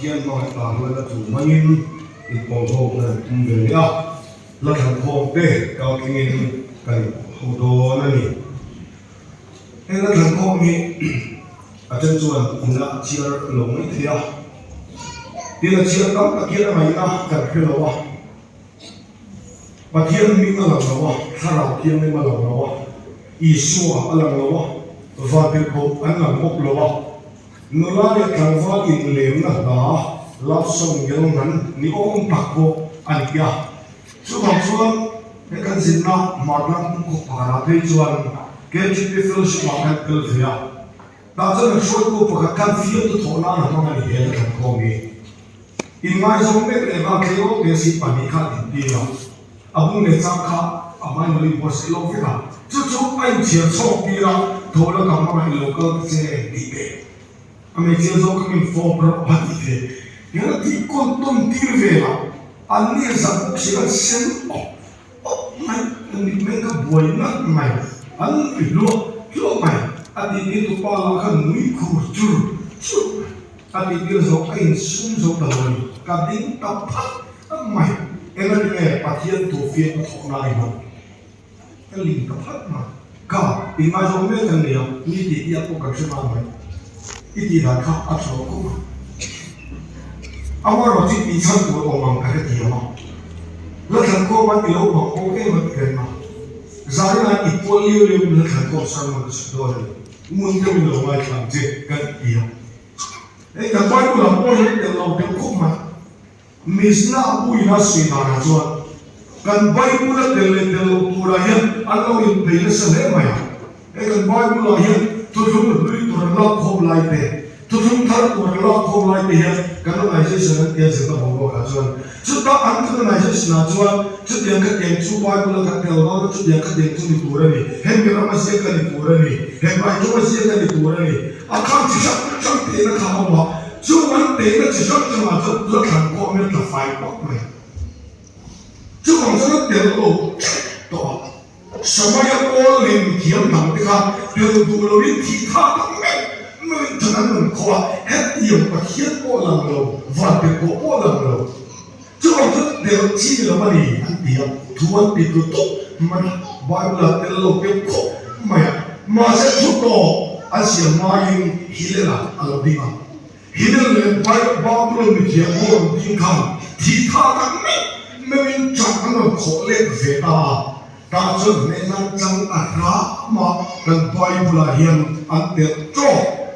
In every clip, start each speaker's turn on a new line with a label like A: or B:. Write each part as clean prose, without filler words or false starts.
A: thiên mà hãy làm là chủ mình thì còn hộ là về đó là thằng hộ để cao kinh nghiệm cái hồ đồ này nên là thằng hộ mi ở trên chuồn là chia lồng ấy thì à thì là chia tấm cái kia là mày na cái kia là và thiên mình là làm sao thằng thiên mình là làm sao Isua là làm sao và cái cột anh làm một lỗ nó là để thằng vợ in lem là đó lắp xong những ngắn ní ông bạc bộ anh kia chú bằng chuan cái căn xin na mà nó cũng có phá thấy chuan cái chuyện cái phiêu sự mà cái cơ thể à ta cho nên số cô phải căn phiêu tôi thọ na là nó cái gì là thằng con gì in mai giống cái này mà cái ô cái gì mà đi khai đi đi à ông này sang khai à mai nó đi mua sẽ lâu với cả chú anh chia sâu đi ra thôi là cả mà lâu cơ sẽ đi về anh chia sâu cái mình phô bro bắt đi về cái là tí con tôm tiêu về là anh ấy rằng chỉ là xem mày mình cái buổi nát mày anh bị lúa mày anh đi tụi ba là cái núi khủ chú anh đi rồi cái súng rồi đời cái đinh tập phát mày em nói nghe bà thiên tổ phiên thọ này mà cái linh tập phát mà cả thì mai giống như thằng này như thì đi học các trường mày ít thì là khác áp số cũng ông nói chuyện bị chăn của ông bằng cái gì màแล้วท่านก็วันเดียวบอกโอเคมันเป็นมาใจน่ะอีกวันเลี้ยวแล้วท่านก็สั่งมันสุดยอดเลยมึงจะไม่ลงมาทำเจ็บกันเดียวไอ้กับไปกูหลับก็เห็นแต่เราเดี๋ยวคุกมามิสนาบุยน่าสีนาจวนกันไปกูน่ะเดี๋ยวตัวเราเห็นอันเราเห็นไปแล้วเสน่ห์ไหมไอ้กันไปกูเราเห็นทุกคนลุยตัวเราคบไล่เตะทุกคนทัดตัวเราคบไล่เตะกันเราไม่ใช่เสน่ห์เดียวเสน่ห์ของเราจวนชุดนั้นอันที่ไหนจะสนาจวนชุดยังก็เด็กชุดไปกูเรากันเดียวเราชุดยังก็เด็กชุดตัวนี่เห็นมีเรามาเสียกันตัวนี่เห็นไปชุดมาเสียกันตัวนี่อาคารที่ฉันเตะนะข้าวมาชุดมันเตะนะที่ฉันจะมาชุดแล้วขันก็ไม่จะไฟปักไหมชุดของฉันเตะโลต่อสมัยโอลิมเขียนหนังที่เขาเดี๋ยวดูเราวิธีท่าทำไงไม่ฉะนั้นมันขวาเอ็ดเดี่ยวกับเขียนโอลังเราวันเดียวโอลังเราชุดของฉันเดี๋ยวชี้เรามาดีอันเดียวทวนปิดตัวมันบายเราเดี๋ยวเราเก็บของไม่มาเสร็จทุกตัวอันเสียมายิงฮิเลล่ะอะไรดีมั้งฮิเลเลยไปบ้านเราไม่เขียนโอลังยิงคำที่ท่าทำไงไม่มีจังเราขอเล่นเวลาตาจนในนั้นจังอัตรามาเป็นไบเบิลเฮียนอันเดียวโจ้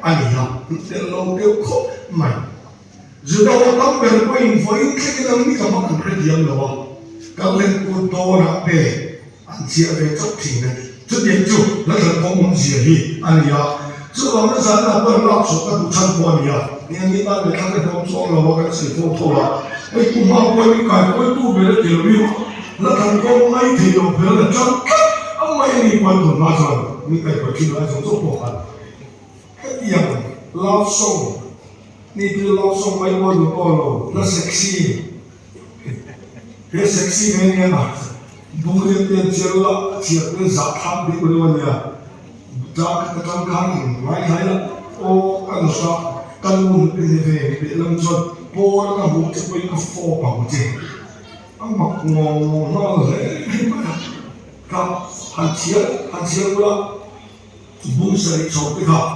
A: อันนี้ฮะเดี๋ยวเราเดี๋ยวคุไม่จุดเราต้องเป็นผู้หญิงฝ่ายแค่เราไม่ทำมันเป็นเรื่องหรอกก็เล่นกูโตนะเป้อันเสียไปจบทิ้งเลยจุดเดียวจุดแล้วเราคงมุ่งเสียดีอันนี้ฮะจุดเราไม่สามารถเปิดรับสุขกับชั้นบนนี้เนี่ยนี่บ้านเราทำให้เราช่วงเราว่ากันสิโฟโต้ละไอ้กูมาวันนี้กายกูตู้เบลเดี๋ยววิวแล้วท่านก็ไม่ที่เราเบลจังเอาไม่มีความถูกมาจังมีใครไปคิดว่าจะจบหรอครับแค่ยังลาส่งนี่คือลาส่งไม่ว่าดูตัวเราแล้วเซ็กซี่เซ็กซี่เนี่ยนะดูเรื่องเจียร์ละเจียร์เรื่องสัตว์ทำดีกว่าเนี่ยจากการการไม่ใช่ละโอ้กันสักกันมุ่งเป็นเรื่องเป็นเรื่องจดโป้แล้วก็มุ่งจะไปกับโฟกัสจริงอันมักงงนั่นเลยกับหันเชียร์ว่าบุ้งใส่ชอบไปครับ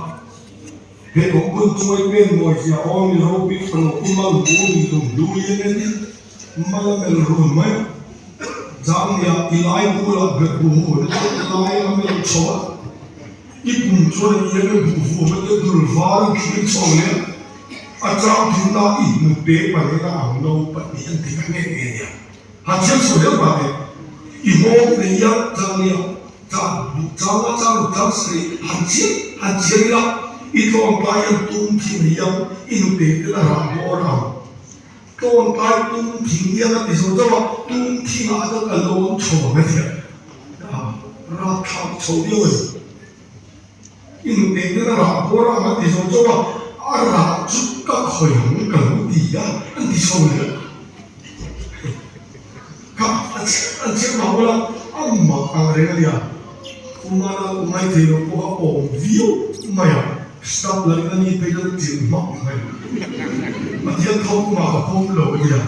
A: เห็นของคุณช่วยเป็นมวยเสียอ้อมมีโรบิขนมคุณมาบุ้งมีตรงดูยังไงเนี่ยมาเป็นรุ่นไหมจางเนี่ยอีไลบุ้งละเกิดบุ้งหัวแล้วอีไลมันเป็นชอบอีบุ้งช่วยยังไงบุ้งหัวมันจะดูฟ้าแล้วคิดชอบเนี่ยอาจารย์ที่น่าอีกมุดเป๊ะไปก็อ่างเราปฏิญาณที่ไม่เนี่ยหากเชื่อสุดแล้วไปอีโมเป็นยังจางเนี่ยจางสิหันเชื่อละอีตอนไปยังตุ้มทิ้งยังอีนุเป๊ะก็รำโบราณตอนไปตุ้มทิ้งยังที่สุดแล้วตุ้มทิ้งอาจจะกระโดดโฉบไม่ได้รักทับโฉบอยู่อีนุเป๊ะก็รำโบราณที่สุดแล้วอาจุดก็คอยหันกลับดีอ่ะอันที่ชอบเลยครับอันเชื่อมาว่าอันมาอะไรกันเนี่ยอุมาไม่เที่ยวพวกผมวิวไม่อะสตับเลยนั่นนี่ไปกันที่มาไม่ matiang kau kuma ka pom lo dia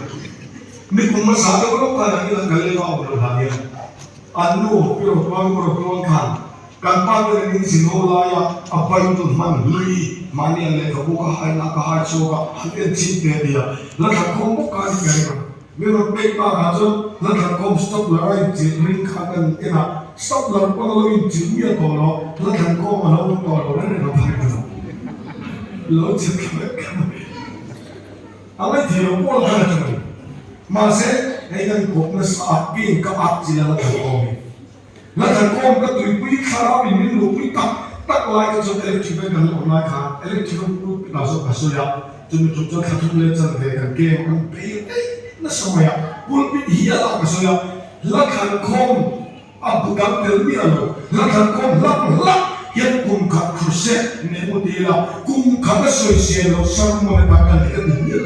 A: ni kuma sa ka ko ka ni la galle ma lo la dia anu pero tuang kan pa ni sinola ya apai tu man lui mani le ka buka hai na ka ha cho ka han chin de dia la ka ko ka ni ga Mero pe pa ha jo la ka ko stop la rai ji ring kha kan ina stop la ko lo in ji mi ko lo la ka ko ma lo to lo ne no pa lo ji ka ala ji ro ko la ka ma se ai kan ko na sa pi ka a ji la ka ko mi la ka ko ka tu pi kha ra mi lu pi tak lai ka jo electric kan lo na ka electric ku ka so ka so ya tu tu ka tu le chan de ka ke kan pe na samaya pulpit hiya la kasoya lakhan khom abugam telmi alo lakhan khom lak yan kum kha khuse ne mudila kum kha ka soi se lo sarmo me pakal ka hiya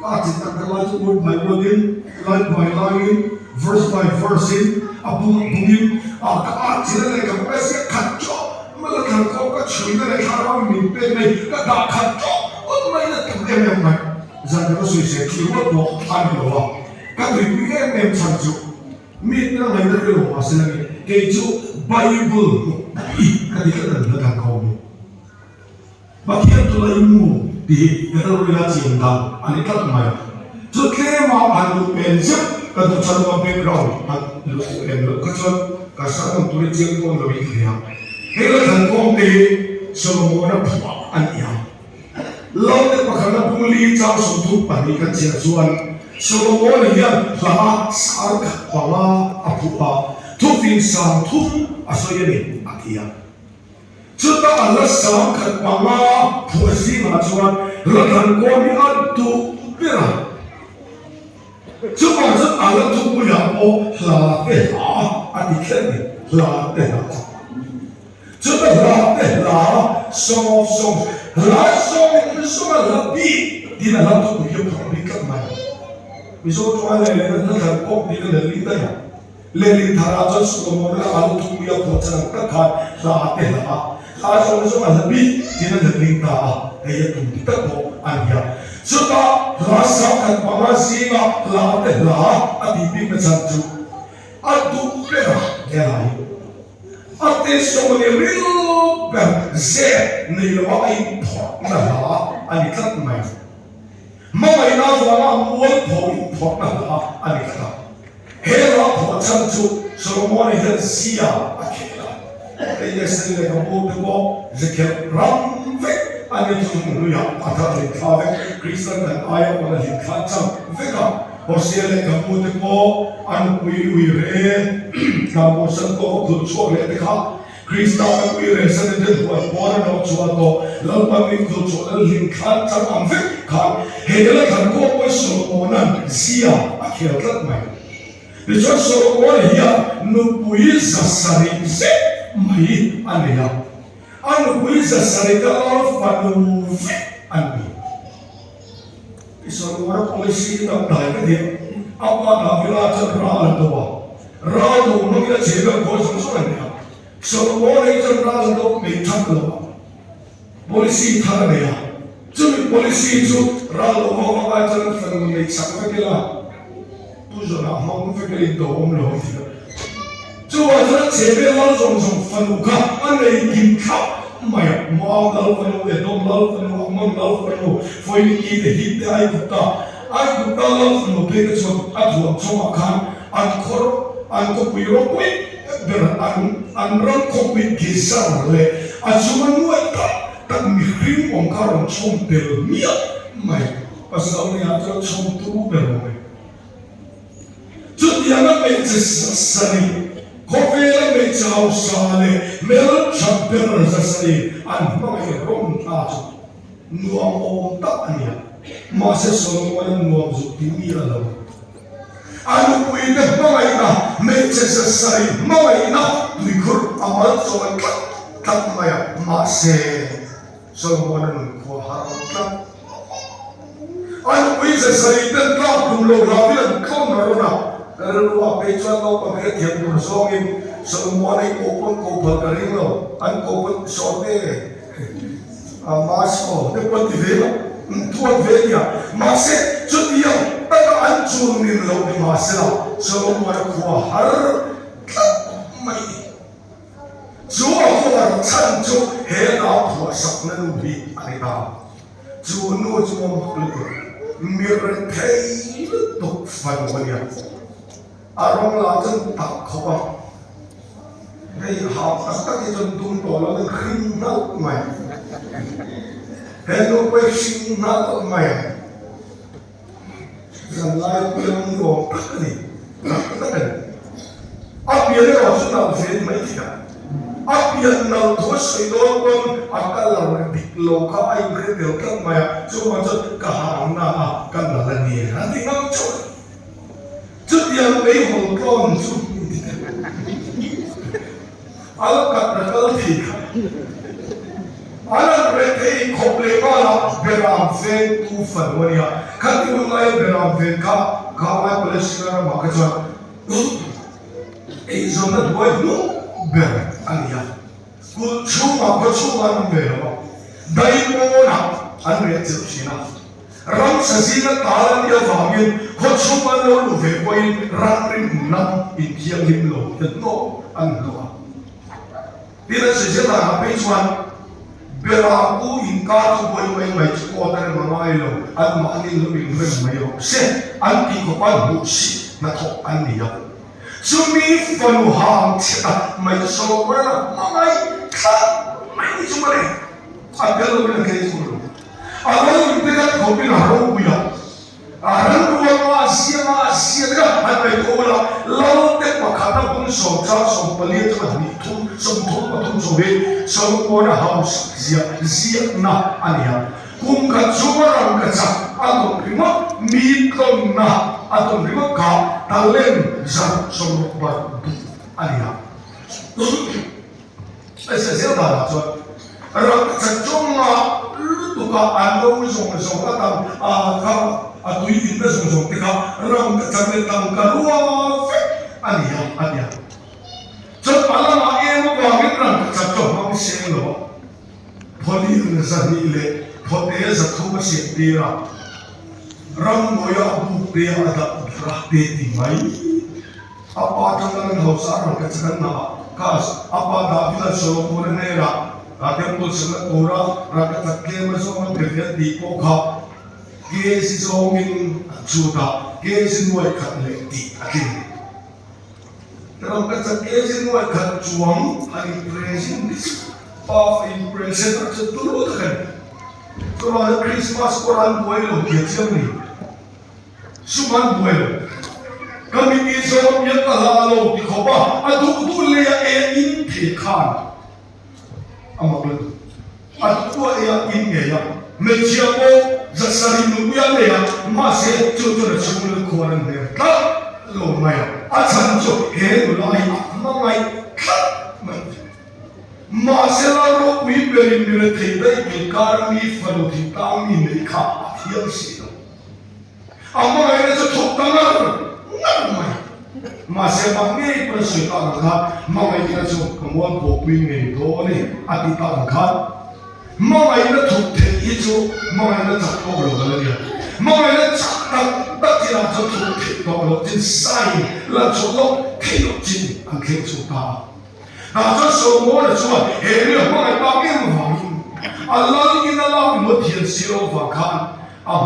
A: la ti ta la ju word by word line by line verse by verse abung bungin ka ti le ka pa se khacho malakhan khom ka chui le ka ra mi pe ne ka da khacho o mai na tu de me mai rằng nó suy sẽ thiếu mất một ăn được không? Các người quý em chẳng chịu miễn là ngày đó cái đồ mà sẽ là cái chữ Bible cái gì cái lần nó càng cầu mà khi tôi lấy mù thì người ta nói là chuyện đó anh ấy cắt mày trước khi mà anh được bền sức cái tôi chọn một bên rồi anh được bền được cái chọn cái sáng tôi đi chơi con rồi bị kẹo cái là thằng con thì Solomon nó phụ anh yêu lâu đến mà khán bung ly trao số thu bản đi cái chuyện xuân Solomon này hiện là sáng cả là apupa thu phim sáng thu asoy này akia chúng ta là sáng cả là phù sĩ mà xuân là thằng con đi ăn tu biết à chúng ta rất là thu bây giờ là để ăn đi cái này là để chúng ta là để song là song là bi đi là làm tụi yêu cầu đi cấp mày ví dụ cho anh này nó thằng cop đi là linh đây lên linh thara cho Solomon là làm tụi yêu cầu cho các con là để là song là bi đi là linh ta đây là tụi tất bộ anh ya chúng ta là sao các bạn gì mà là để là đi bi mà chẳng chịu anh tụi cái này Attention ni real ben ze ni lo ai pho na la ani kat mai mai na zo na mo pho na la ani kat he la pho chan chu Solomon he sia akela e yes ni le ko bo ze ke ram ve ani chu nu ya ata le ka ve Christian and I on the kat cham ve ka Hosea le kamu te po an ui re kamu san ko tu cho le te kha Krista an ui re san te tu an po na no cho to lo pa mi tu cho le lin kha chang am ve kha he le kan ko po so nan sia a khel tat mai de cho so ko hiya no pui sa sari se mai an ya an pui sa sari ka lo fa no ve an Solomon polisi tak dah dia apa dah bila cakap ralu mungkin cakap kosong soalnya Solomon itu ralu minta keluar polisi thar dia cuma polisi itu ralu mau ajar film ni sampai kila tu jangan mau fikir itu loh cuma ajar cakap lalu song fanuka ane kimkau mày mau đâu phải để đông đâu phải mong đâu phải phải đi để hít để ai cũng ta lâu phải một cái chỗ ăn thuốc cho mà khăn ăn có bị rong quỷ để ăn rong có bị kỳ sao rồi ăn cho mà nuôi ta mình khinh ông cả ông chồng bèo mía mày bây giờ ông nhà cho chồng tu bèo mày chút nhà nó bị chết sani Kofela me chao sale mel champion zasali an mai rom ta nuam om ta ania ma se Solomon nuam zu timia lo anu puide mai na me che zasali mai na likur amal soan kat maya ma se Solomon ko haram kat anu puide zasali den ka dum lo ravian kom na rona Kalau apa itu kalau pakai tiap bersongin semua ni open berkering lo, an open shortnya, masko, ni pun tidak. tuột về nhà mà sẽ chút yêu tất cả anh chuông niệm lâu thì mà sẽ là solo mà qua har mày chúa qua chân chúa hệ nào thua sắc nên bị anh ta chúa nuôi chúa mặc lực miệng thấy tục phần của nhà arong là chân tắc khó hay học tất cả chân tung tổ là khinh nát mày hệ nó quay sinh nát mày rằng lai tiếng gồm tất này tất này áp biển này họ chúng ta về mấy thì áp biển nào thua sấy đó con áp cả là bị lâu cả anh cái điều các mày chúng ta cho cả hàng na cả là gì anh thì ngắm chỗ chút tiền lấy hồn con chút Allah kata kelti, Allah berarti kopi mana beramfen tu fanwania. Kan tu mulai beramfen kau boleh sekarang makanya, zaman dua itu ber ania. Cuma ber apa? Dari mana anda cipsina? Ram sasina talan dia fahamin. Cuma lalu vekoin ramrin nam inkian limlo. Itu anda. Bila sejarah apa ijuan beraku ingkar tu boleh main cukup dan mengai lo, an makni lebih main lo. Se anti kopan busi nato ania. Sumi penuham cita main soalnya mengai kan main cuma le. Ada lo bilang kayak gitu. Ada lo bilang kau bilang haru buya. Orang tua Asia dah ada itu lah. Lalu tak makana pun somca sompali itu mah itu somtul patung sobe sompoda house zia na ania. Kum kacuma orang kacak atau prima mikon na atau prima ka talen zat sombar ania. Saya dah tu. Orang kacak cuma tu ka ando usung atau atau ini bersungguh tika orang kecil tangkar luar ania. Cepat lah yang bagi orang kecil orang seno, poli nesani le, poli satu masih dia, orang boya abu dia ada berarti dimai. Apa jangan hausa orang kecil na kas, apa dah bila solo nera, ada pun semua orang rakyat kecil masuk menjadi di poka. Kesi songin juta, kesi nuai kat lekti akhir. Dalam kata kesi nuai kat juang, impression of impression tercetulu kan. Kalau ada Christmas orang buelo kecil ni, suman buelo. Kami islam yang kalau di kota, adu lea intikan. Amal, adu lea ingaya. Menciamo zasari nuya lea masih cucur cumul kuaran lea tak lo maya acanco helu lai mangai tak masih lalu wiberi miretei bilkar mi faluti tami mereka yang sih amma ini cukup tangan maya masih mangai persuatan kan mangai kita cukup kemuan bokwi ini doni ati tangkan Mama ina tutte itu, mama ina tak kau lo dia. Mama ina tak tidak tutte kau jin sai, la cukup kilo jin angkat suka. Nah tu semua le cuma heri mama bagi mama. Allah ini Allah mutian siro vakan,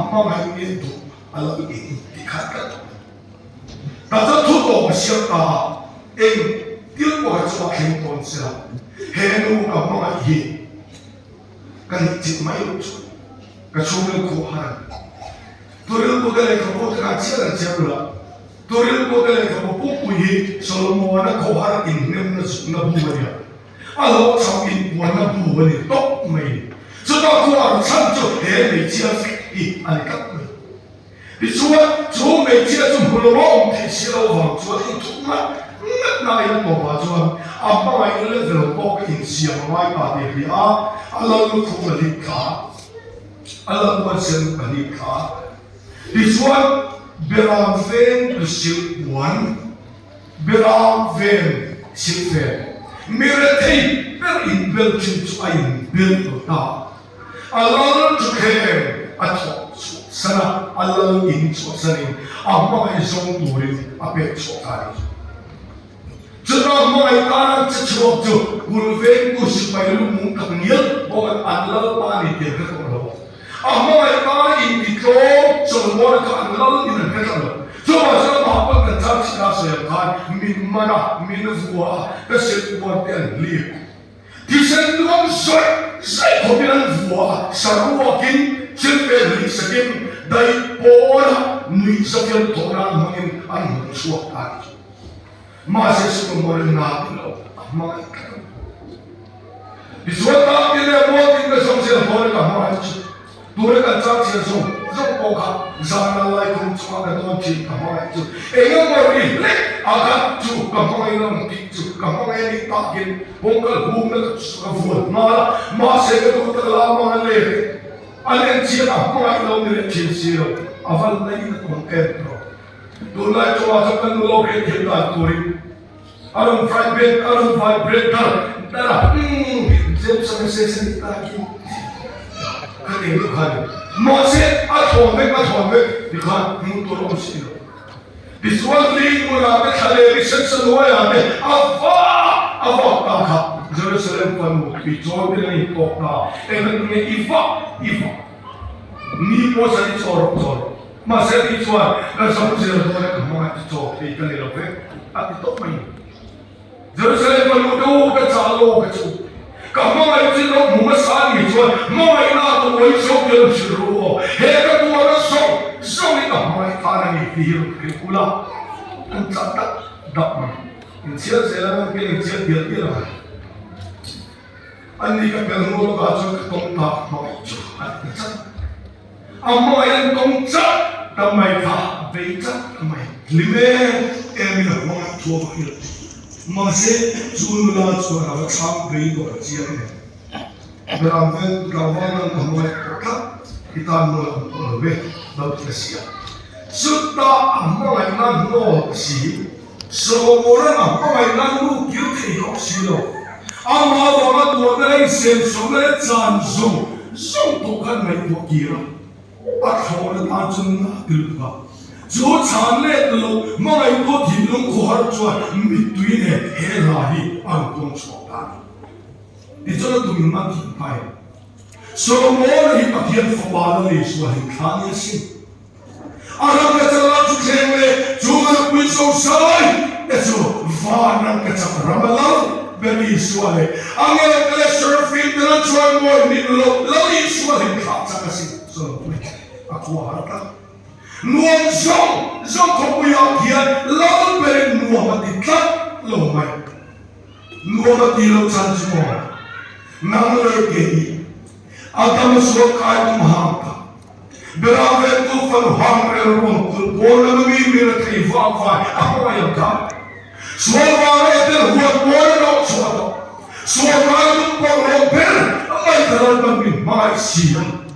A: mama ini tu Allah ini dikatakan. Nah tu tuh siapa? Dia bukan cuma kentong sila. Heri mama ini. Kan cik mayu kacumel kuharan turil bogale kamu terkacir jabla turil bogale kamu pupuhi solomo wana kuharan ingnem na buaya alo sawin wana buaya tok mai sudah kuar sancho me chia i alikat me bisuan jo me chia zum bulong te silo wang jo itu na yang mau bajuan apa yang level pok in siang mai pa de ria Allah lu kubalika Allah bersen balika bisuan beramfen bersiwan beramfen sifen meretei berin belcin ayin belta Allah lu tukem atho sana Allah in so sanin amma ai zong turin ape so kai jero mai ta chok chu gulve ku sipai lu mung kangil bo Allah pa ni te ka ko amma ai ta in ti ko so mo ka Allah in ka ka so so ma pa ka cha chi ka so ya min mana min vuwa ka se ko ten li ti sen long sai ko bilan vuwa sarua kin Children, listen, they all need something to run in and swap at. Masses from more than not below. My God. This one time in the morning, the songs in the morning of March. During a church, so Zopoka, Zana like him to other don't cheat, come on to. A young let I got to come on to come on any talking, Bungle, Bungle, of wood, Mara, Masse, to the Lama lady. Além de a mãe não me retinhou, a valente com entro. Do lá eu acho que não logo é que dá tudo. Aram vibrate, dá. Sempre se sente aqui. Cadê o cara? Mas é a tombe, de cara muito longe. Visualmente o nada chale, licença não é até ava tá. Jerusalem panu pichor de nahi pokta even me ifa ni po sa chor ma se di chwa na samu se do na kama ti chor ti kan lo pe at to mai Jerusalem panu do ka chalo ka chu kama mai ti lo mu ma sa ni chwa ma mai na to wai so de shiru he ka tu ra so ni ka mai ka na ni ti ke kula an cha ta da ma in sia se la ke ni sia dia dia Ani ka pelmo ka cho ka tong ta mai chu amma yan tong cha ta mai ka ve cha mai lime emi na ma chu ba hi ma se chu la chu ra cham ve do chi ne ram ven ka wa na ka mai ka kita no ve da ta sia su ta amma na no si so mo ra amma na nu ki ti ko si lo Amma dona tua dei senso le zanzo sono toccando mai pochino a fare tanto na tilba jo chale lo mai to dinung ko har chwa mittuine he rahi an kon chota di jona tu min man ki pai so mo hi pathian fobala le so hi khani si ara ka chala chu kheme jo na ku so sai eso va na ka ramala Beli suale, angel kale surfing dengan cuan boy ni lo lali suale kata kasi so aku harta nuan zong ko punya kian lalu beri nuan mati tak lo mai nuan mati lo chanjmo nang lo geni agam so kai tum hamta berave tu fan hamre ron tu bola mi mira kai fa apa yang kau Suara itu buat bola suara itu bola ber, apa itu dalam mai silam.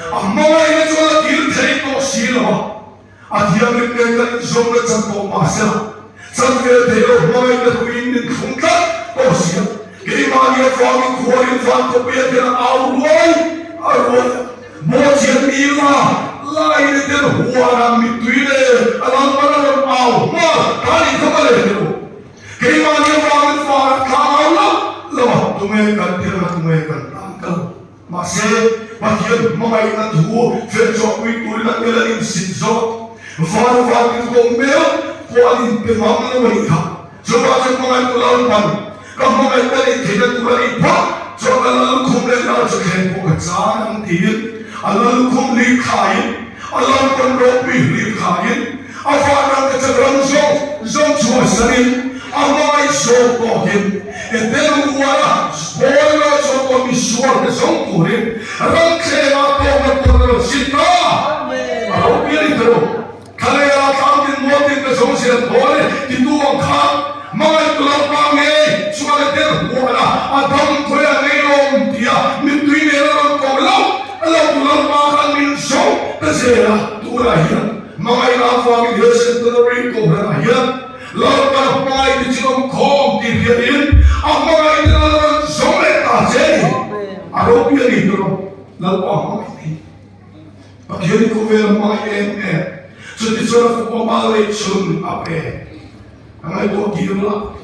A: Amma ini cuma kiri dari to silam. Adia mereka zombie cantik masa. Sampai dia mai itu ini khunta to silam. Kiri mana faham kuarin faham kopiah dia awal. Bocil mila. Lain itu huara mituile. Alam mana awal. Tadi kembali itu. Kaya mga family for kaula lo tumekan tangkal masih bagian mga tuh verso itu na nila sinso for gombel kualin pemamna mereka coba mga tulawan kamu mga tidak tulari pa coba lalu kumle na coba pokasan tin alalu kumli kain alalu konropi li kain afana kecaran zong cuasarin Amai sokohin, etelu wala, bola sokon misuar kesongkurin, rangke apa betul sita, aku pilih terus. Kalau yang tampil mobil kesongsian boleh dituangkan, mai keluar pangai, soal etelu wala, adam koya neom dia, mintuin orang kolau, alau keluar makan minsong, kesera turahir, mai apa dia sentuh korahir. Lalu kalau pengai di cium kom dibiarin, apa yang dalam zomet aja, arobian itu, lalu apa ini? Pathian ko vela mai so ti sora ko male chun ape angai to kirla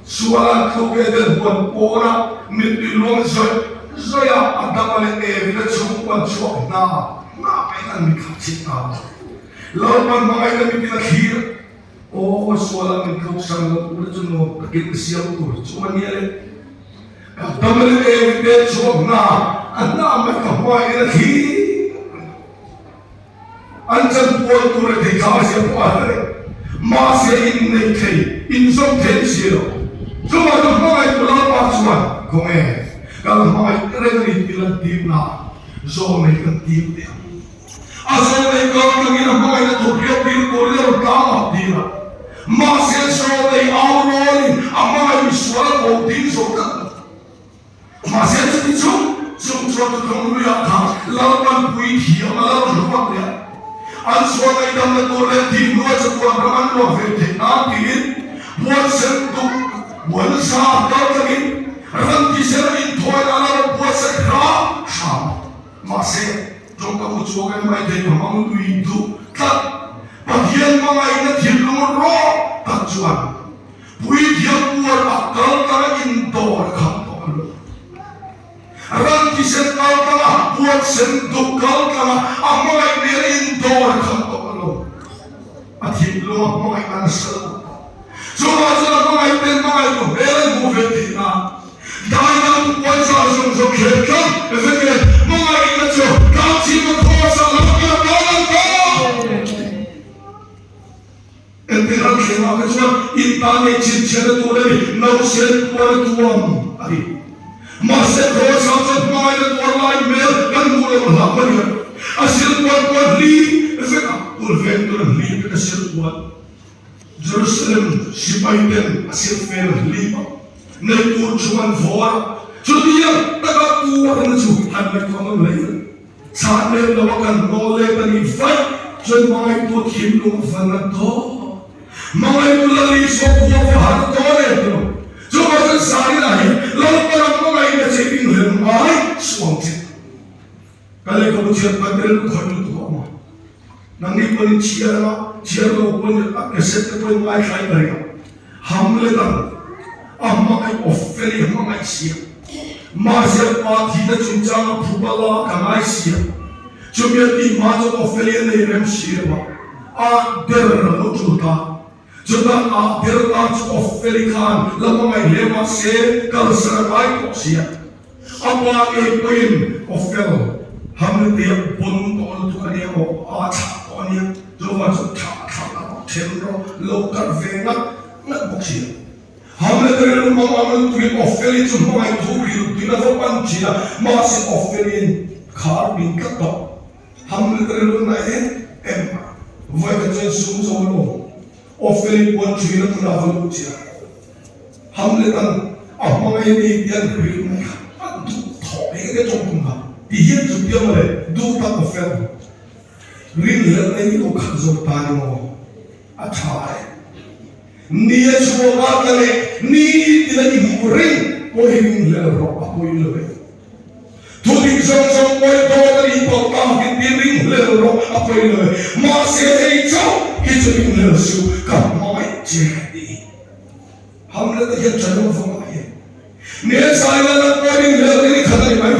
A: suara ko ke den buat pora mit ilong saya adamale vila chumpan chok na painan mi khachita lawan mai na mi khir o suara mi ko sang ur chuno ke siam tu chuman yele adamale vila chok na anna ma ka mai na khir Anjan puan tu re dekha se puan re, ma se in nei thei, in som thei siro. Cuma tu mai tu la pa chuan, kome. Kalau mai re pilan tim na, zo nei kan tim dia. Asal nei kau kagina mai na tu pio pil koridor kama dia. Ma se zo nei auroli, amai miswala ko tim zo kan. Ma se tu chung tu kong lu ya ka, lawan pui dia malah lupa dia. Answa na idam na tole di nuwa sa tuwa raman lo vete na tingin buat sentu buat sa kagin ranti sera in toy ala buat sa kra sham mase jongka muchuga mai de mamang tu itu tat patian mga ina tilung ro tatjuan pui dia buat akal kara indoor kanto ranti sera kala buat sentu kala amai mere indoor kanto Ati lo mga ipanasal. So mga ipen mga ito, eren mo vetina. Dahil na tukuan sa asong so kekam, efeke mga inatso, kasi magkawa sa lakya kanan ka. Enteran kena kecuali intane cincere tulen, nausen tuan. Adi, masa kawa sa asong mga inatso lain mer dan mula melakukan. Asil tuan li, efeke Ulventur libre sirkuat Jerusalem sipaiden asil fer lima netur cuman voa dia taga tua na cu hanna kaman lain saat ne lawakan nole tani fight jon mai to kimlu fana to mai lali so ko har to ne to jo ba sari nahi lawan mai na chepin hen mai swang kale ko buchet padel khonu to ma Nanti pun ciara pun keset pun mai kai beri. Hamle dan amai ofeli amai sia. Masih pati na cuncang pubala kamai sia. Cuma di maju ofeli ni rem sia ba. Der lututa. Cuma der maju ofeli kan lama mai lema se kalau serai ko sia. Apa pun ofel. Hamle dia pun kalau tu kan dia mau acha. Nia coba tak terro lokal venga nak bukti. Hamle dari rumah aman tuh ofeli cuma itu hidup tidak berpancing masih ofeli kar bingkat tak. Hamle dari rumah Vajatan sumsolo ofeli pun cina pernah bukti. Hamle kan apa ini dia beri aduh thọ cái trong cùng mà dia juga boleh dua tak ofeli Rin lelai itu khazor tano, atai. Nia semua kali ni tidak dimuring, boleh rin lelai apa boleh lelai. Tulis sama boleh tahu dari bapa kita rin lelai apa boleh lelai. Masih hijau itu rin lelai su kamai jadi. Hamle tu yang jangan faham. Nia saya nak boleh lelai khadai mai.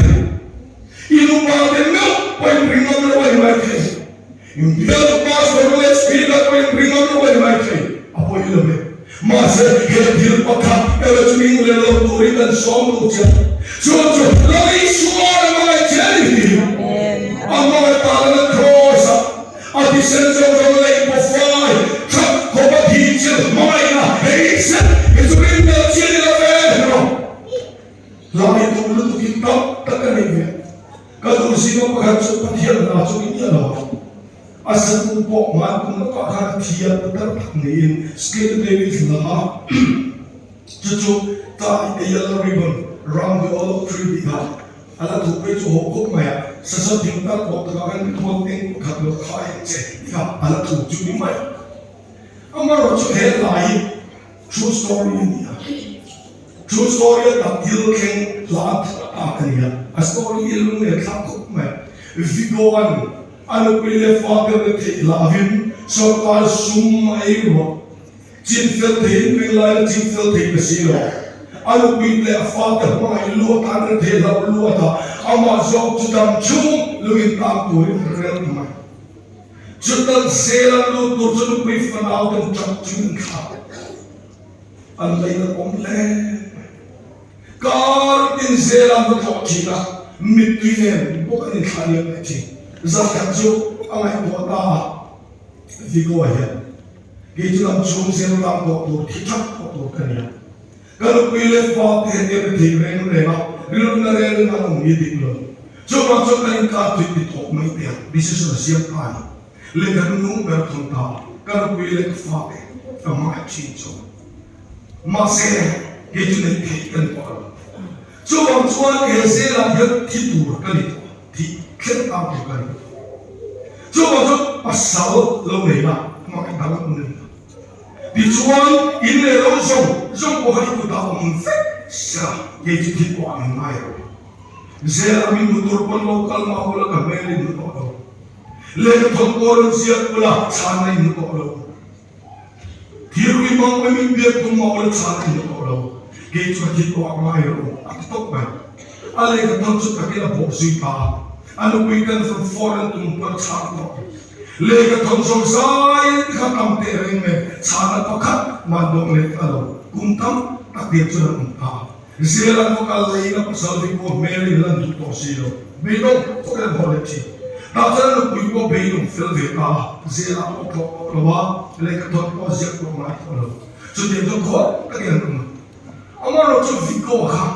A: Ilu bahagian mel boleh rin lelai mai. Dia lepas beroleh sepeda yang ringan oleh mereka. Apa itu lebih? Masa hadir pakai elektrik lelok turi dan sombong je. Jojo lagi suara mereka jadi. Amal talan cross. Adi senjata mulai bofai. Cap kobat hijau mereka. Hei itu ringan jadi lebih. Lagi itu mulut kita takkan ini. Kalau sini pakai cepat dia langsung ini lah. Asal pun mak pun nak akan tiap betul ni skill David lah. Cucu tak ayah ribbon round the all tree dia. Alat tu pergi hukum maya. Sesuatu tinggal waktu akan dibuatkan kalau kaya je. Ya alat tu cuma maya. Amar rojo headline true story ni. True story tak deal keng lat akan dia. A story ilmu ni tak hukum maya. vigoan ano pile father the lavin so kal sum ai ro chin fel the pin lai chin fel the besilo ano pile father mai lo tan the la lo ta ama zo chudam chum luin tam turin rel mai chudam zelan lu turjun pi fanau dan chak chun kha an lai na komple kar tin zelan da to china mitinen bokan khani na chi zakat jo amai bota vigo ya gitu am chum sen lam to to thak to kania kalau pile fa te de ren na rilun na ren na mi diklo so ma so kan ka tu to mai te bisis na siap ai le kan nu ber thon ta kalau pile fa te amai chi so ma se gitu ne te kan pa so ma chuan e se la ya ti tu ka ni ti khen ta tu ka ni so ma so pasal lo ne na ma ka ta ko ni di chuan in le lo song ko ha ku ta on fe sa ye ti ti ko an mai ro zela min motor pon lokal ma hola ka mele ni to do le thon ko ron sia pula chan nai ni to do thiru mong ma min bia tu ma hola chan nai ni to do ge chu ti ko an mai ro at to ba ale ka ton chu ka kila bo si ta anu we can from foreign to per chan no lega thong song sai kha tam te reng me chana to khat ma dong le alo kum tam tak dia chu na ta zela ko kal le na pasal di ko meri lan tu to si lo be no ko ka bo le chi ta cha no ku ko be no fel ve ta zela ko to lo wa le ka to ko zia ko ma ko lo chu de to ko ka ke no ama no chu vi ko kha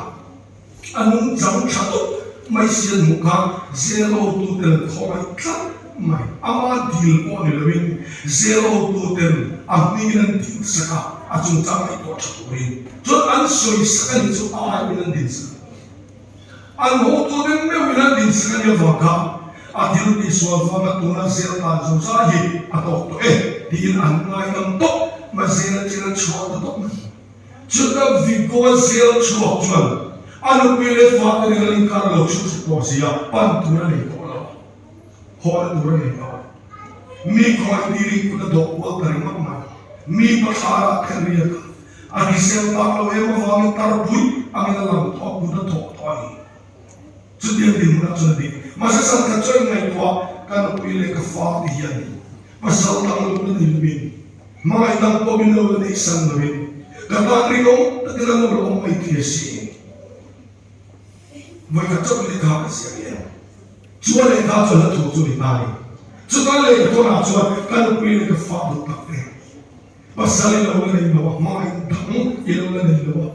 A: anung jang tha to mai sian mu kha zela tu te ko ma kha mai ama dil ko ni lewin zero to ten aminin tin saka achung chamai to thuri jo an soi saka ni chu a minan din sa an ho to den me minan din saka ni vaka adil ti so va ma to na zero ta zo sa hi ato to din an ngai nam to ma zero chira chho to chu da vigo zero chho chon anu pile fa ni rin kar lo chu to sia pan tu na ni hora dura ne ba mi khoi diri ku da dok wa kari ma ma mi pa sara khariya ka agi se ta lo e ma wa mi tar bui amina lam to ku da to to ni chu de de mu na chu de ma sa san ka choi ngai to ka no pile ka fa di ya ni pa sal ta lo ku ni bi ma ai dam ko bi lo ne san lo bi ka ta ri no ta de la no lo mai ti si mo ka chok le ka ka si ya chúa lên thao cho nó thủ cho mình ta đi chúa ta lên tôi nào chúa cái lúc này cái pháp luật tập này và sao lên đâu lên đâu mà anh thắng gì đâu lên đâu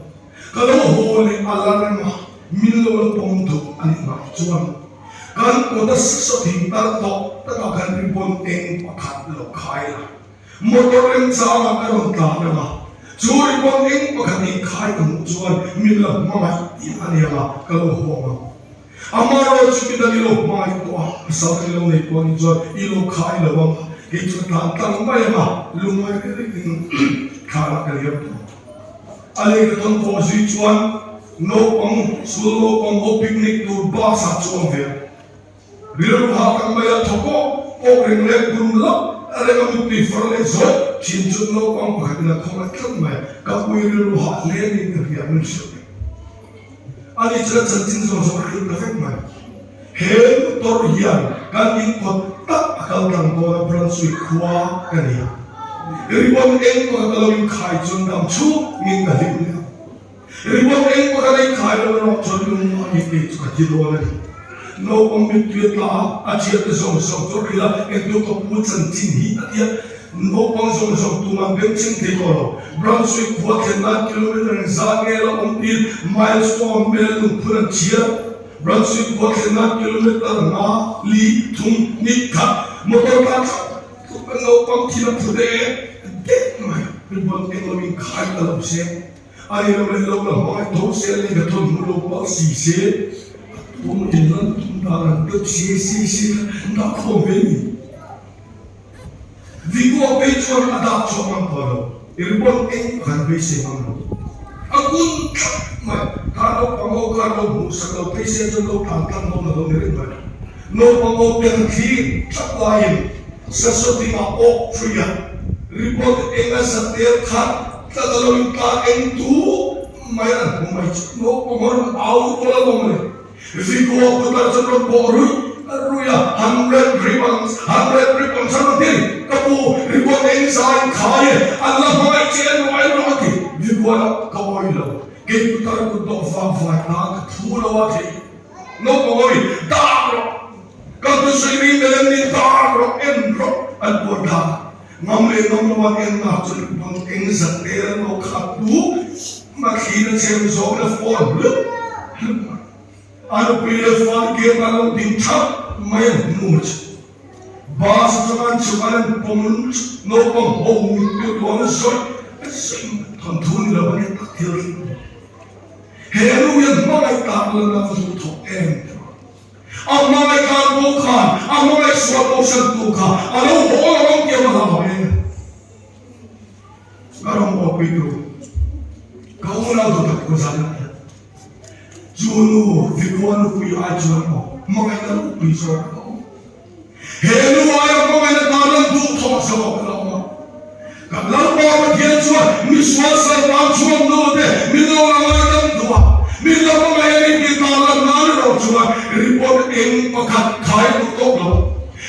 A: cái đó hồ lên Allah lên mà min lâu lên bông thủ anh mà chúa cái cô ta sức thì ta to ta có cái bị bồn em và khát lộc khai là một cái lên sao mà cái đồng ta này mà chúa bị bồn em và khát đi khai đồng chúa min lâu mà đi anh em là cái đó hồ mà amaro chukita ni lo mai to sa ni lo nei ko ni jo i lo khai lo ba ke chu tan tan mai ma lu mai ke ni khala ka yer to ale ke ton po ji chuan no pang su lo pang ho picnic tur ba sa chuan ve rir ha kan mai thoko o reng le gun lo ale ma mi for le zo chin chu no pang ka na khoma thang mai ka pui rir ha le ni ke ya mun shu ani chira chantin so so ri perfect man hem tor hian kan in pot tak akal tang ko bran sui khwa kania ribon eng ko ka lo khai chun dam chu min ka lim ribon eng ko ka lai khai lo no chon lu ma ni ke chu ka ji do la no pom mi tu ta a chi te so so to ri la e tu ko pu chan chin hi atia no pom so so tu ma ben chin te ko lo bran sui khwa ke na kilometer za ge la om pil milestone mel nu pura chia bran sui khwa ke na kilometer na li thum ni kha motor ka tu no pom thi na pu de ma ribon eng lo min khai ta lo se ai lo le lo la mai to se le ga thon mu lo pa si se tu mu tin lan tu da ran to si na ko ve ni vigo pe chuan adak cho man pa lo ribon eng kan be se man lo agun ma ka lo pa mo ka lo mu sa lo pe se lo tan tan mo na lo ne ba no pangopian ki taklain sasoti ma ok fria report enga satel khat tagalawin ka entu mayan umay no pangor au tola bomre Vigo putar sa boru Aruya 100 ribbons sanutin kapu report enga khaye Allah mga chen wai roti Vigo kawai lo ke putar ko do fa na thula wati no pangori daro Kalau sering dalam ni tarok enrok alboda, ngamle ngamlawan ennak jadi bang engzat era no katu, makina cem zona form lu, anu pilih form kita kalau dintak main muj, bahasa zaman cuman pemun no pembohong itu orang soi, tantun lawan yang takdir, helu yang mana tak lawan untuk em. Amai kan bukan, amai suatu sentuhan, anu orang yang mahu. Sekarang apa itu? Kau nak tak kuasa. Junu, fikuan kui ajuan mo, mengai kan kui soal. Helu ayam mengai dalam tu thos soal mo. Kalau bawa dia jual, miswasa jual node, milau ramai dalam dua. Bila mengairi kita dalam nara cuma report eng pakat kaya tutup lo,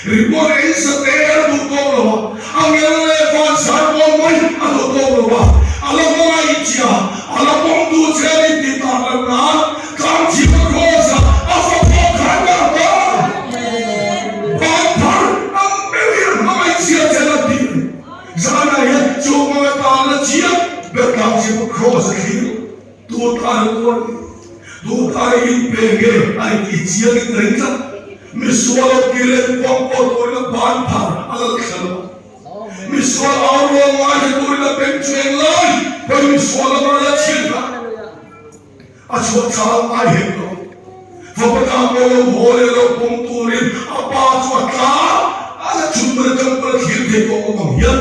A: report eng seter tutup lo, angin lepas sarpon mai tutup lo, alam mengairi cia, alam pemdu ceri kita dalam nara, kanci berkosa, apa pakai apa, bapar, ambil mengairi cia jalan diri, sana ya cuma dalam cia berkanci berkosa kiri, tutar tuan. Do tayo penge ay ichiya ni trenta miswala kire pampo toila banpar alal khalo miswala auro maaje toila penchen lai pai miswala mala chilba achwa chal ai hendo fapata mo hore lo punturin apa achwa ka ala chumbar champar khirte ko mamya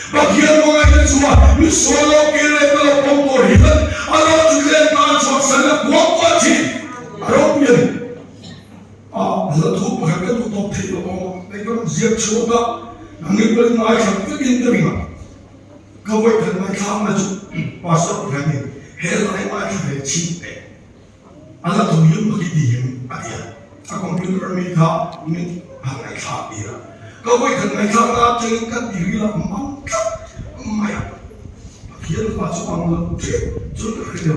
A: bagian mo ay chuma miswala kire lo pampo hilan ala chule na chwa sana Aropian, lalu berapa tu top tiga orang, mereka siap coba, angin bermain sampai interima. Kau bermain sama tu, pasal berani, helai macam cinta. Alat tu yang bagi dia, ada. Komputer mereka ni hangai khabir. Kau bermain sama cengkat diri lah mantap, maya. Bagian pasal orang tu, sudah kerja,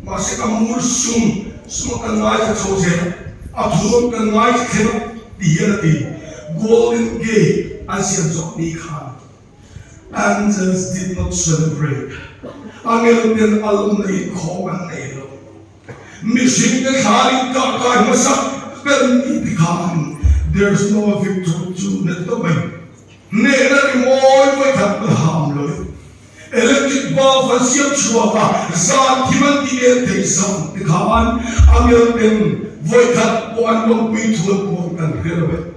A: masih kamu sum. Semua kenai terjadi, aturan kenai terjadi dia di Golden Gate Asian Jockey Khan. Angels did not celebrate. Angel dan alumni kawan nelo. Missing the hari kakak masak pernikahan. There's no victory to net the way. Nera di moy mereka berhamlo. Electric bulb siap cuaca, saat timan dia tersam, kawan ambil voikat bukan komputer bukan kerja.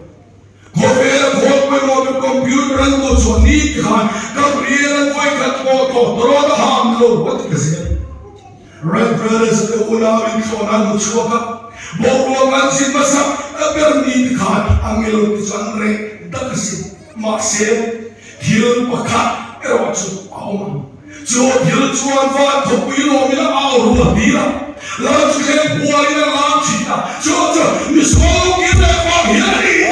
A: Kau mobil komputer itu suami kawan, kawan voikat motor terus hamlo, what kesini? Red brothers keunaan kawan cuaca, bawa si masak pernikahan ambil genre dakasi maksud hilang pekat. Erochu awam, jo dia cuan fat topi lo mina awal dia, lalu juga buat dia lancar, jo misal kita fat hari,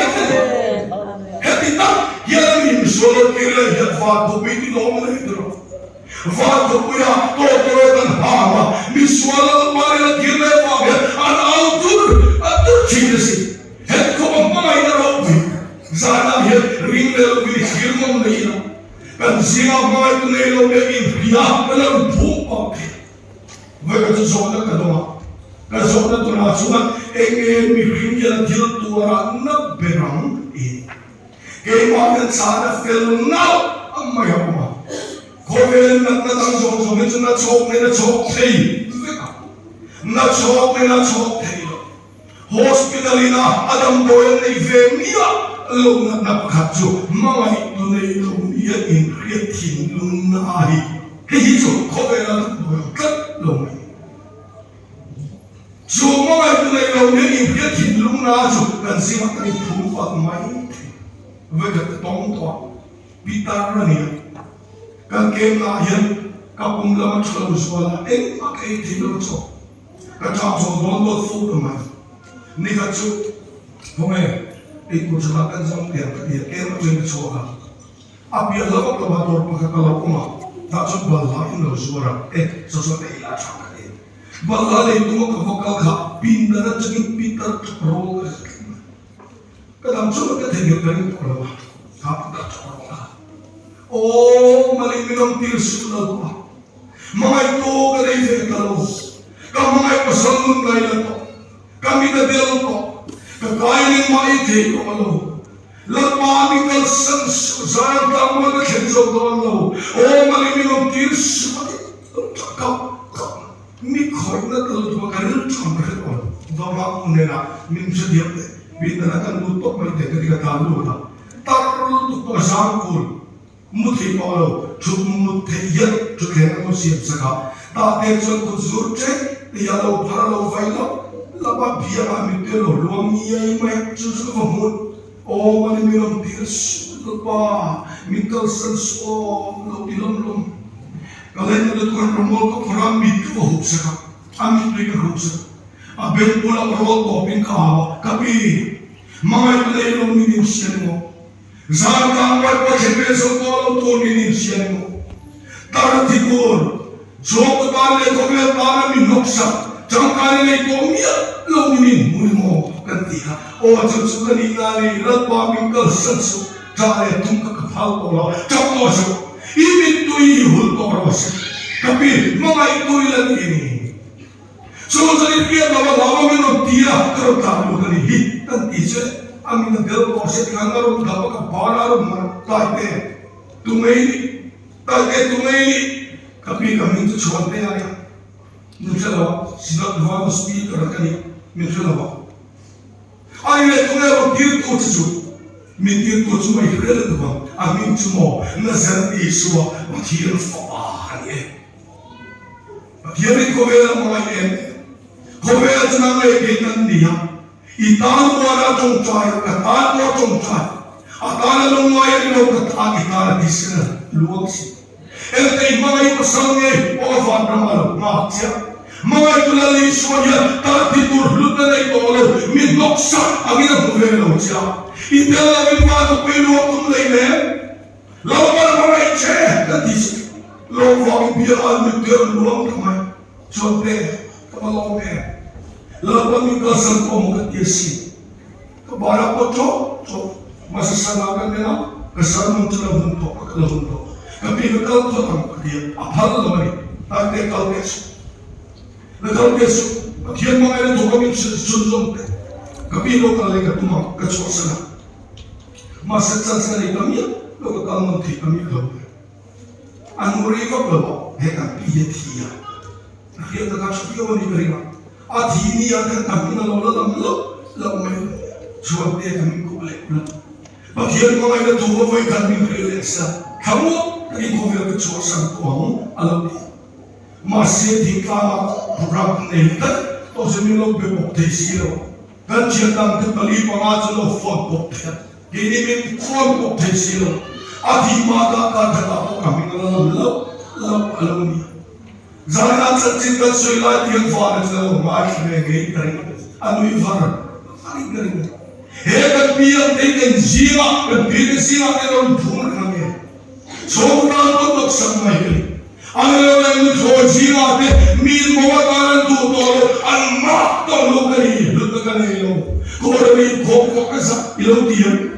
A: hati tak, hari misal kita fat topi lo mina itu, fat topi ya toto dan hama, misal mana kita fat, an atur ciri sih, hati kau mana ini rapi, sana ya ringgel beri firman dia. Kan siapa itu nelo lagi dia dalam buku. Mereka tu soalnya kedua, kan soalnya tu nasuhan ingin mikirnya dia tu orang nak berang ini. Kemarin sana film now amma ya amma. Kau nak datang soal itu nak cok hey, nak cok hey. Hospital ini adam boyan ni femia. Lo nak kacu, mama itu ni lo dia ingretin lo nahi. Hijo kau berada berkat lo ni. So mama itu ni lo dia ingretin lo na chu kan sima kan phu pa mai với cái tông toa Peter ra nè kan kem na hian ka pum la ma chula uswala en ma ke thi lo cho ka cha cho don lo fu ka ma ni ka chu home e ko chula kan zong ke ka ye ke ma chen cho ka apia la ko ba dor pa ka la ko ma ta chu ba la in lo suara so te ila cha ka e ba la le tu ka vocal ka pin da na chu Peter ro ka dam chu ka the yo ka ni ko la ka ta cho ka oh malinginang tirsu na ko mga ito ka na ifekalo ka mga ipasalun na ito kami na delo ko kakain ng maite ko malo lamaming kalsan sayang tamo na kenso doon lo oh malinginang tirsu ka mikhoy na talo ko kanil chambre ko dama unena minsa diapte bidana lutok may teknika talo na tarul to pasangkul muthi polo chuk muthi yat chuk he mo siap saka ta te chon ko zurche ya lo phalo vailo laba bia ma mitelo luam yai mai chu chu ko mun o mani mirom tirs lupa mital sans o lo dilom lom kalen lo ko romol ko pram mit ko hup saka amit ri ko hup saka abel pula rol ko pin ka kapi mai le lo mi nim siamo Zalkan war pa jebe so ko to ni siamo tar tikur jok ba le ko me ba mi noksa jangkani le ko mi lo ni mulmo kan ti ha o chu chu ni na ni rat ba mi ka satsu ta e tum ka phal ko lo chak ko so I mi tu I hul ko ro se kapi mai tu la ni so so ni ke ba ba mi no tira kro ta lo ni hi kan ti se Amin nagel ko sa kangaron dapat kapalar taite tumei kapi kami itu cuante area misalnya silat dua mesti kerana misalnya ayat tumei dir to cucu mintir to cuma ikhlas tu bang amin cuma nazar Iswa makhir fahar ye makhir ko bela mai ko bela cuma lekinan dia Itan wala chong chai, katan mo chong chai. Atan long maya ni lo katan itan disna luwag si. Kay mga ipasang ngay o fan ramalo maksya. Mga itulali suya tartitur luta na itolo min noksa ang ina gobierno siya. Itala min pato pelo tum leine. Law para mga itche katis. Law wang biyan min ter luwang kamay. Chonte kapalaw me. Laban yung kasal ko mga tiyasi. Kabara ko to, masasalagan nila, kasal mong talahunto, pagkalahunto. Kapinakal to ang kadiya, apal naman eh, ate kalkeso. Nagkalkeso, at yan mga ito kami sunzong, kapino kalega tumang katswasa na. Masatsan sa kami, nagkakalman ti kami kami. Ang uri ko kalabaw, hekang piyatiya. Nakita ka sa piyawan ni Karima. Adhini akan kami nalola lamay suwate kami kulit na bagian mga ina tuwa mo kami relesa kamu naging kuwira ka suwasan ko ang alam ni masih di kama program nilita to sa milog bebokte silo kan siyang katali pangatso lo fog bokte gini min fog bokte silo adhi mata kadata kami nalola alam ni Jangan tercipta soilat yang faham dalam macam ini kering, anu ifar, kering kering. Hebat biar dengan jiwa, berbeda jiwa dalam dunia kami. Soalnya untuk semua ini, anu yang itu jiwa deh, mil mawataran tu tolo, anmak tolo kali, lupa kali lo. Kau lebih kau kesah, ilo dia.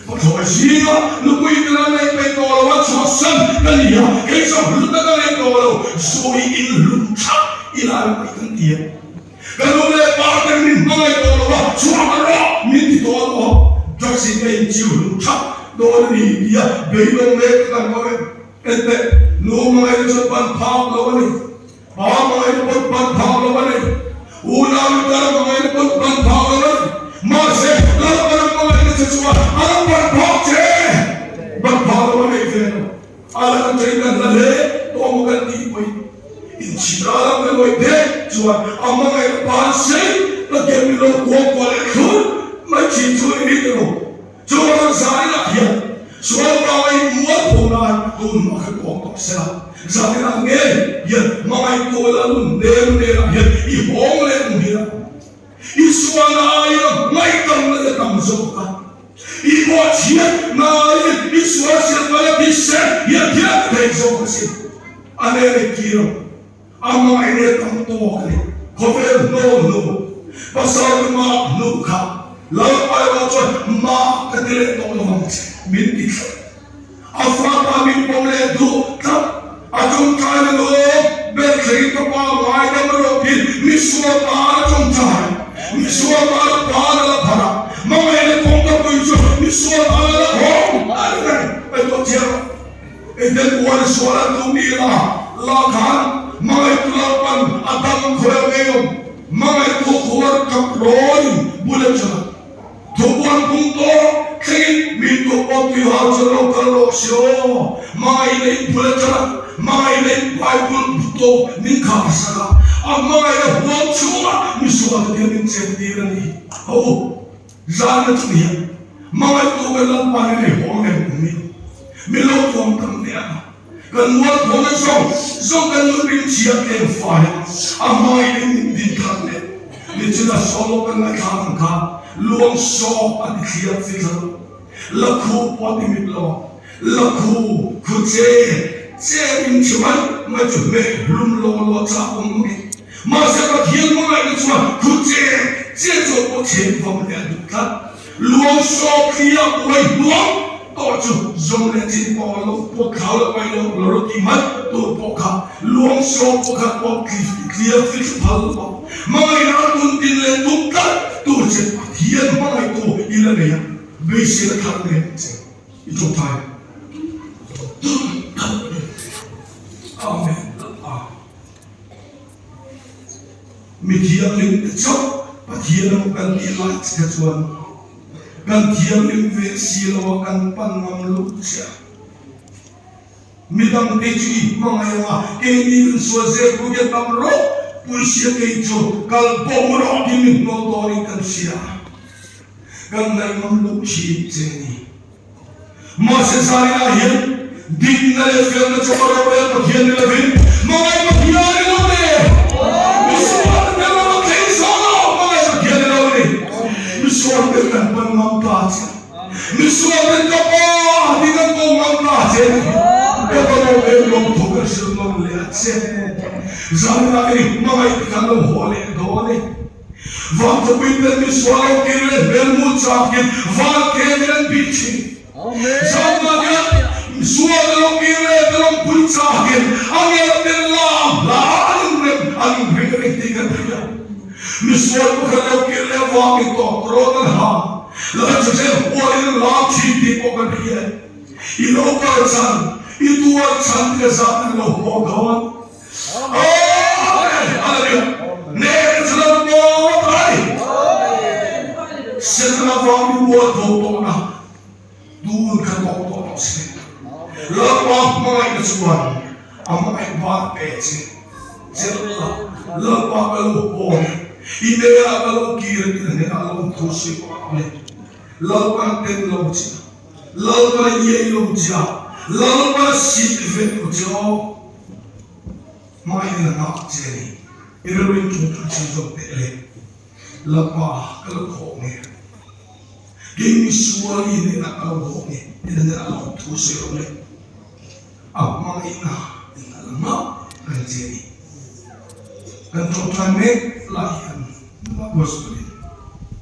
A: Pagkawa jiwa, lupa itu nanti petolo, wajan kaliya, kisah lupa kali tolo. So inlucha ilan ikan dia. Kalau le partner ni mengai tolo, suara minti tolo, jadi mencium lucha. Tolo ni dia belum lekang kau. Ente, lu mengai cepat pau kau ni, pau mengai cepat pau kau ni. Ulang cara mengai cepat pau kau ni. Masih lapan mengai sesuatu, alam berpau je, berpau kau ni feno. Alam cerita lale. Kung ganti mo inchiralam na mo ide, juan ang mga ipasay, lagyan nila kung kwalekun, với chỉ chui đi đâu chúa nó giải là hiện chúa nó ấy muốn phù lại cùng mà cái cuộc đó sẽ giải là nghe hiện mà ai tôi là luôn đêm đây là hiện ý bóng lên hiện ý chúa nó ấy ngay tâm lên tâm dục cả ý bỏ chiết nó ấy ý chúa sẽ phải đi xe hiện hiện thấy dục gì anh ấy kia ama ini tam to kali kofer no pasal ma no kha law ai wa cho ma kadile to no min ti afa pa min pomle du ta ajum kai no be khri to pa mai da ro phi mi suwa pa ajum chai mi suwa pa la phara ma ene kom ka pu cho mi suwa pa la ho ai to chero eden war suara tu ni la khan Mga tulapan atang koyong mga tukuwar kaproy bulan siya. Tukuan punto kay mito po tihajaro kalosyo. Mga inay bulan siya. Mga inay Bible buto ni kasara. Ang mga inay huwag siya misuwag din ng sentiran ni. Oh, zanat niya. Mga tukulan pa rin ay huwag ay bumi. Miloto ang tamniya. Kan muat home so kan lupin siap yang fire amai ini dikane ni cina solo kan ngai khang ka luang so adi khiat fizel lakhu poti mitlo lakhu khuje che in chuan ma chu me lum lo cha ong me ma sa ka khiel mo ngai chuan khuje che zo po chen vom le du ka luang so khia wai luang to chu zong le tin po lo po khao lo pai lo lo ti mat to po kha luang so po kha po clear fish phal po mai na tun tin le tu ka tu che hian mai to ila ne ya be se la khang ne che I to tai amen mi thiam lim chok pa thiam kan ni la che chuan kan thiam lim ve silo kan pan ngam lu sia midang te chi mangai wa ke ni so ze ku ge tam ro pu sia ke chu kal bom ro ki mi no to ri kan sia kan nai ngam lu chi che ni ma se sa ri na hian din na le fel na chu ro ro pa hian ni la vin mangai ma hian ni lo ne mi so na ma ke so no mangai sa hian ni lo ne mi so na kan pan ngam ta cha mi so na ka pa di kan ko ngam ta che Belum tugas sebelum lihat set. Zaman ini mengai kalau boleh boleh. Waktu pintar misal kira bermut sakit, waktu kira bici. Zaman ini suara kira dalam pun sakit. Angin berlam, angin bergerak tiga tiga. Misal kalau kira waktu itu terotan ha. Lalu saya boleh laci di pokok dia. Ini orang itu wajah dia saat itu mohon. Haleluya. Nek selalu mohon. Setelah kami buat doa, dua kali doa sih. Lepas mengenai kesuwan, amat buat peci. Setelah lepas kalau ini kalau kira ini kalau terus lepas tenlo cia, lepas ye lo cia. Lalu sikit jo, mai nak jadi, iruin tu cium pele, lepas kalau kongnya, gini suami ni nak kalau kongnya, ini nak tu seorang, mai nak lama kan jadi, kan tuan ni layan, bagus tu.